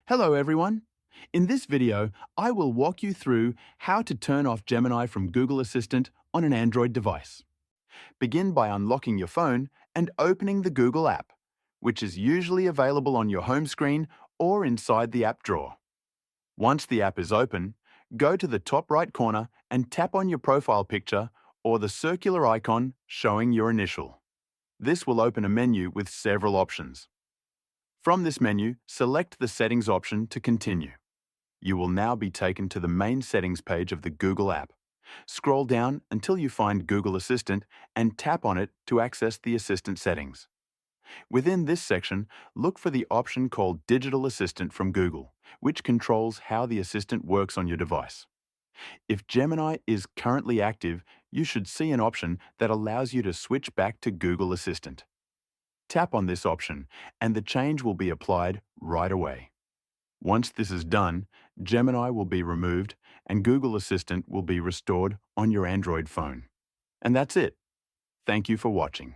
Hello everyone! In this video, I will walk you through how to turn off Gemini from Google Assistant on an Android device. Begin by unlocking your phone and opening the Google app, which is usually available on your home screen or inside the app drawer. Once the app is open, go to the top right corner and tap on your profile picture or the circular icon showing your initial. This will open a menu with several options. From this menu, select the Settings option to continue. You will now be taken to the main settings page of the Google app. Scroll down until you find Google Assistant and tap on it to access the Assistant settings. Within this section, look for the option called Digital Assistant from Google, which controls how the Assistant works on your device. If Gemini is currently active, you should see an option that allows you to switch back to Google Assistant. Tap on this option, and the change will be applied right away. Once this is done, Gemini will be removed and Google Assistant will be restored on your Android phone. And that's it. Thank you for watching.